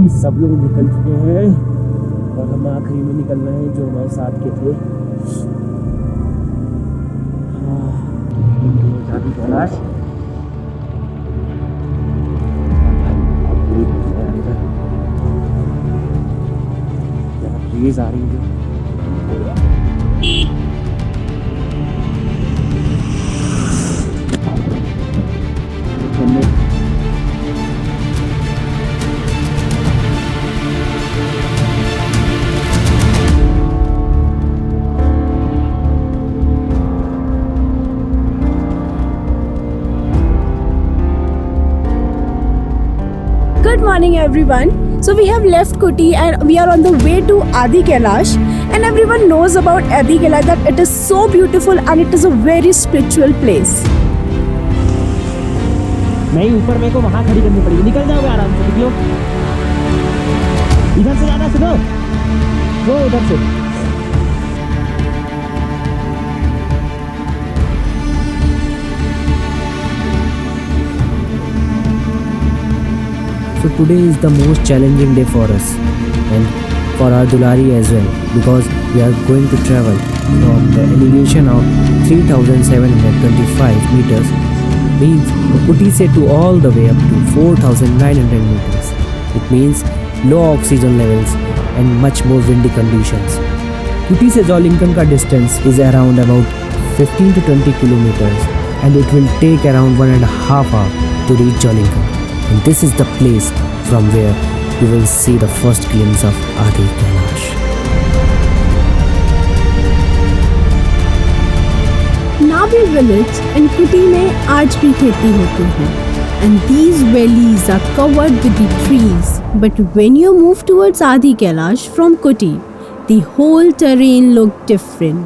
सब लोग निकल चुके हैं और हम आखिरी में निकल रहे हैं जो हमारे साथ के थे। आदि कैलाश ट्रीज आ रही है। Good morning everyone. So we have left Kutti and we are on the way to Adi Kailash, and everyone knows about Adi Kailash that it is so beautiful and it is a very spiritual place. नहीं, ऊपर मेरे को वहाँ खड़ी करनी पड़ेगी। निकल जाओगे आराम से, निकलो। इधर से जाना सुनो, वो उधर से। So today is the most challenging day for us and for our Dulari as well, because we are going to travel from the elevation of 3725 meters, means Kutti se to all the way up to 4900 meters. It means low oxygen levels and much more windy conditions. Kutti se Jolinkan ka distance is around about 15 to 20 kilometers, and it will take around 1.5 hours to reach Jolinkan. And this is the place from where you will see the first glimpse of Adi Kailash. Nabi village in Kutti में आज भी खेती होती है, and these valleys are covered with the trees. But when you move towards Adi Kailash from Kutti, the whole terrain looked different.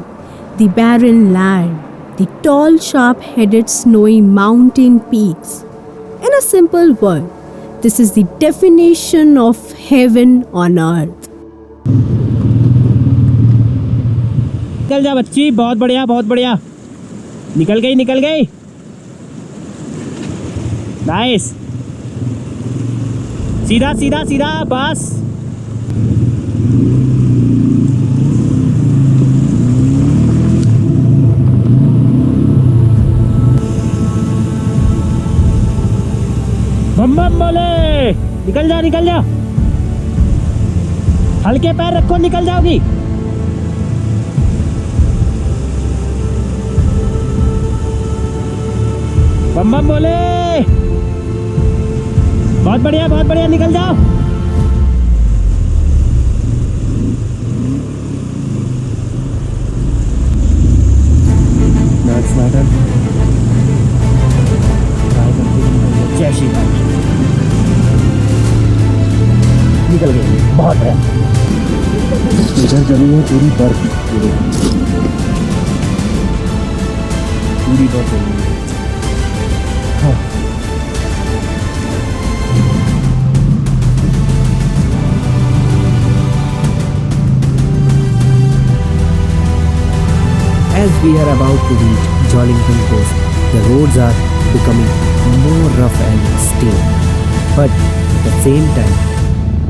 The barren land, the tall sharp-headed snowy mountain peaks. In a simple word, this is the definition of heaven on earth. निकल जा बच्ची, बहुत बढ़िया, बहुत बढ़िया। निकल गई, निकल गई। नाइस। सीधा सीधा सीधा, बस। बम बम बोले, निकल जा, निकल जा। हल्के पैर रखो, निकल जाओगी। बम बम बोले, बहुत बढ़िया, निकल जाओ। That's matter. जय श्री राम। निकल गई, बहुत है। इधर जमी है पूरी बर्फ, पूरी बर्फ जमी है। हाँ। As we are about to reach Jolinkan coast, the roads are becoming more rough and steep, but at the same time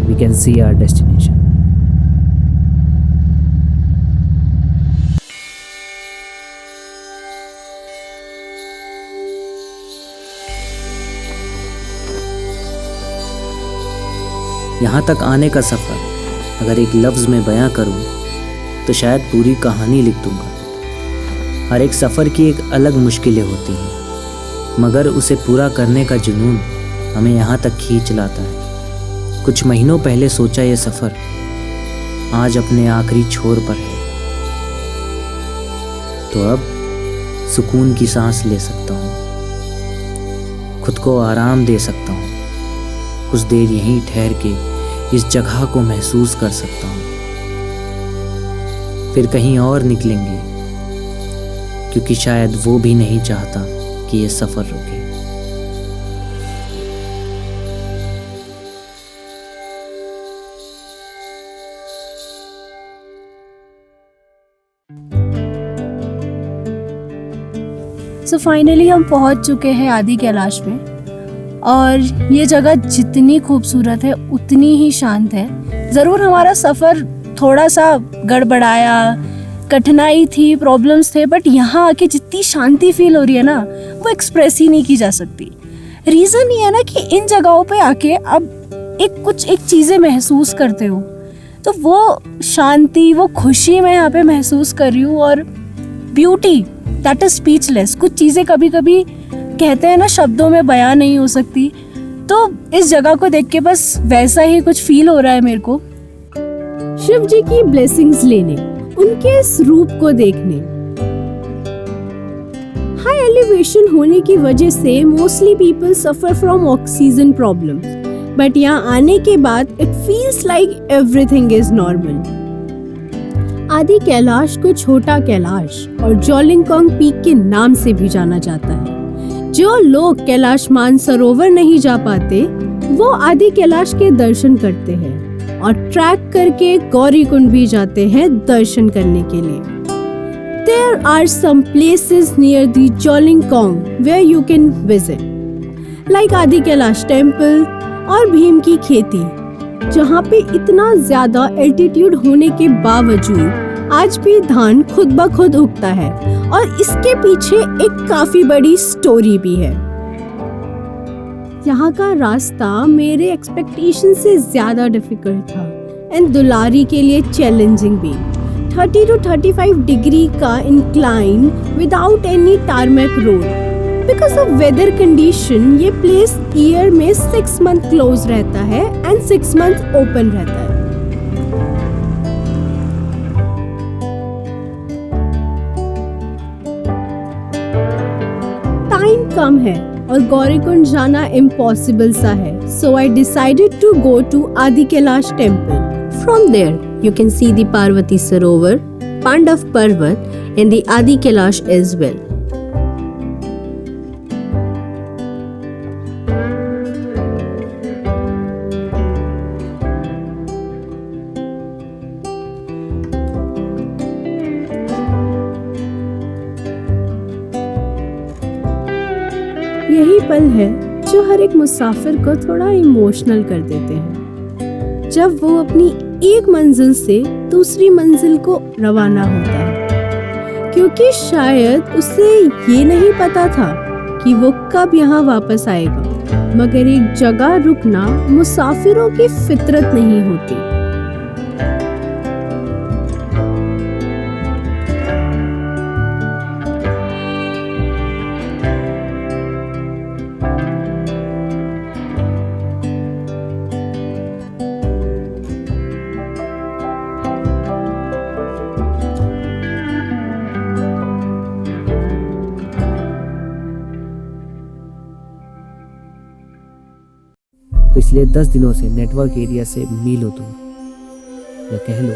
we can see our destination. यहाँ तक आने का सफ़र अगर एक लफ्ज़ में बयां करूँ तो शायद पूरी कहानी लिख दूँगा। हर एक सफ़र की एक अलग मुश्किलें होती हैं, मगर उसे पूरा करने का जुनून हमें यहाँ तक खींच लाता है। कुछ महीनों पहले सोचा ये सफ़र आज अपने आखिरी छोर पर है, तो अब सुकून की सांस ले सकता हूँ, खुद को आराम दे सकता हूँ, कुछ देर यहीं ठहर के इस जगह को महसूस कर सकता हूँ। फिर कहीं और निकलेंगे, क्योंकि शायद वो भी नहीं चाहता कि ये सफ़र रुके। So finally हम पहुंच चुके हैं आदि कैलाश में, और ये जगह जितनी खूबसूरत है उतनी ही शांत है। ज़रूर हमारा सफ़र थोड़ा सा गड़बड़ाया, कठिनाई थी, प्रॉब्लम्स थे, बट यहाँ आके जितनी शांति फील हो रही है ना, वो एक्सप्रेस ही नहीं की जा सकती। रीज़न ये है ना कि इन जगहों पे आके अब एक चीज़ें महसूस करते हो, तो वो शांति, वो खुशी मैं यहाँ पे महसूस कर रही हूँ। और ब्यूटी दैट इज स्पीचलेस। कुछ चीज़ें कभी कभी कहते हैं ना शब्दों में बयां नहीं हो सकती, तो इस जगह को देख के बस वैसा ही कुछ फील हो रहा है मेरे को। शिव जी की ब्लेसिंग्स लेने, उनके इस रूप को देखने। हाई एलिवेशन होने की वजह से mostly people suffer from oxygen problems, but यहाँ आने के बाद it feels like everything is normal. आदि कैलाश को छोटा कैलाश और जोलिंगकोंग पीक के नाम से भी जाना जाता है। जो लोग कैलाश मानसरोवर नहीं जा पाते वो आदि कैलाश के दर्शन करते हैं और ट्रैक करके गौरीकुंड भी जाते हैं दर्शन करने के लिए। There are some places near the Jolingkong where you can visit, like आदि कैलाश टेम्पल और भीम की खेती, जहाँ पे इतना ज्यादा एल्टीट्यूड होने के बावजूद आज भी धान खुद ब खुद उगता है और इसके पीछे एक काफी बड़ी स्टोरी भी है। यहाँ का रास्ता मेरे एक्सपेक्टेशन से ज्यादा डिफिकल्ट था एंड दुलारी के लिए चैलेंजिंग भी। 30 to 35 डिग्री का incline without any tarmac road. Because of weather condition ये प्लेस ईयर में 6 मंथ क्लोज रहता है एंड 6 मंथ ओपन रहता है। टाइम कम है और गौरीकुंड जाना इम्पॉसिबल सा है, so I decided to go to Adi Kailash temple. From there, you can see the Parvati Sarovar, Pandav Parvat, and the Adi Kailash as well. यही पल है जो हर एक मुसाफिर को थोड़ा इमोशनल कर देते हैं, जब वो अपनी एक मंजिल से दूसरी मंजिल को रवाना होता है, क्योंकि शायद उसे ये नहीं पता था कि वो कब यहाँ वापस आएगा। मगर एक जगह रुकना मुसाफिरों की फितरत नहीं होती। पिछले 10 दिनों से नेटवर्क एरिया से मीलों दूर, या कह लो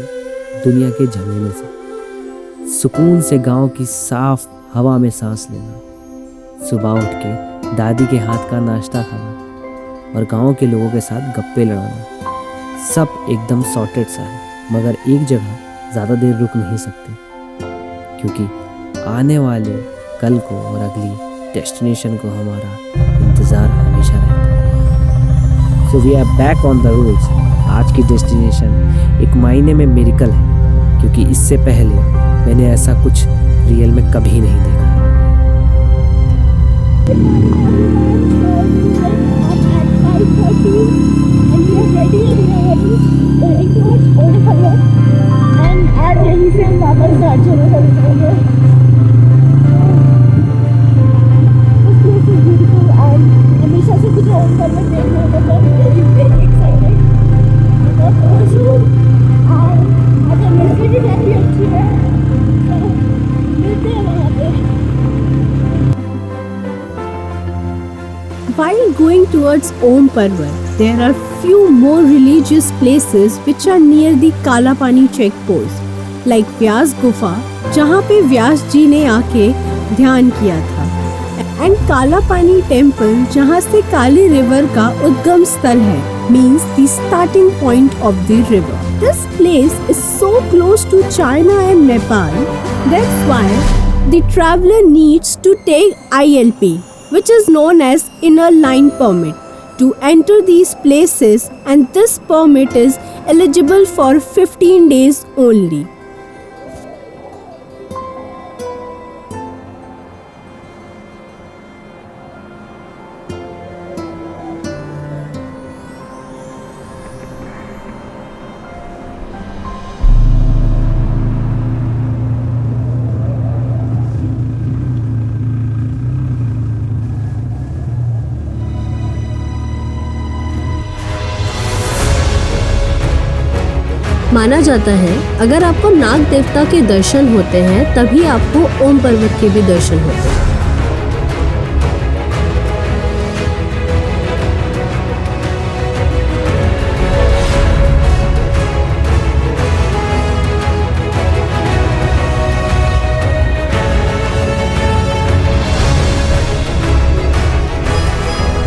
दुनिया के झमेलों से, सुकून से गांव की साफ हवा में सांस लेना, सुबह उठ के दादी के हाथ का नाश्ता खाना और गांव के लोगों के साथ गप्पे लड़ाना, सब एकदम सॉर्टेड सा है। मगर एक जगह ज़्यादा देर रुक नहीं सकते, क्योंकि आने वाले कल को और अगली डेस्टिनेशन को हमारा इंतज़ार हमेशा रहता है। So we are back on the roads। आज की डेस्टिनेशन एक मायने में मिरेकल है, क्योंकि इससे पहले मैंने ऐसा कुछ रियल में कभी नहीं देखा। आज यहीं से हम वापस दार्जिलिंग चले जाएंगे। हमेशा से कुछ और करने देखने को वेरी वेरी एक्साइटेड। बहुत खुश हूँ और आज एनर्जी भी काफ़ी अच्छी है, तो मिलते हैं वहाँ पे। While going towards Om Parvat, there are few more religious places which are near the Kalapani checkpost, like व्यास गुफा, जहाँ पे व्यास जी ने आके ध्यान किया था, एंड कालापानी टेम्पल, जहाँ से काली रिवर का उद्गम स्थल है, means the starting point of the river. This place is so close to China and Nepal, that's why the traveler needs to take ILP, which is known as inner line permit, to enter these places, and this permit is eligible for 15 days only. माना जाता है अगर आपको नाग देवता के दर्शन होते हैं तभी आपको ओम पर्वत के भी दर्शन होते हैं।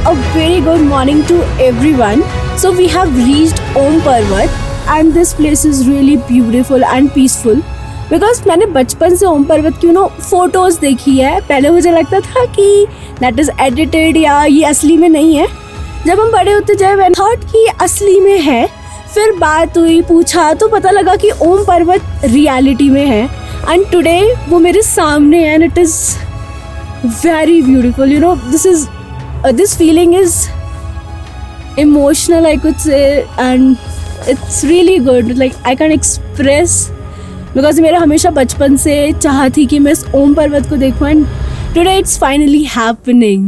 A very good morning to everyone. So we have reached Om Parvat and this place is really beautiful and peaceful because मैंने बचपन से ओम पर्वत की फोटोज़ देखी है। पहले मुझे लगता था कि that is edited या ये असली में नहीं है। जब हम बड़े होते जाए मैं थॉट कि ये असली में है, फिर बात हुई, पूछा तो पता लगा कि ओम पर्वत रियलिटी में है एंड टुडे वो मेरे सामने है and it is very beautiful. This feeling is emotional, I could say, and it's really good. Like I can't express because मेरा हमेशा बचपन से चाह थी कि मैं इस ओम पर्वत को देखूं and today it's finally happening.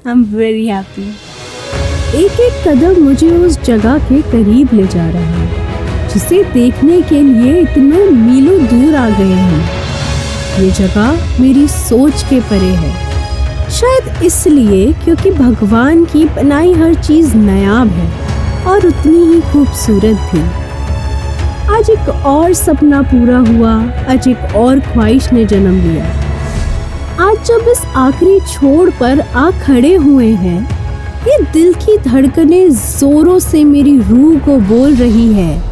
I'm very happy. एक एक कदम मुझे उस जगह के करीब ले जा रहा है जिसे देखने के लिए इतने मीलों दूर आ गए हैं। ये जगह मेरी सोच के परे है, शायद इसलिए क्योंकि भगवान की बनाई हर चीज़ नायाब है और उतनी ही खूबसूरत भी। आज एक और सपना पूरा हुआ, आज एक और ख्वाहिश ने जन्म लिया। आज जब इस आखिरी छोर पर आ खड़े हुए हैं, ये दिल की धड़कनें जोरों से मेरी रूह को बोल रही है,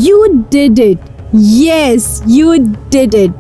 You did it! Yes, you did it!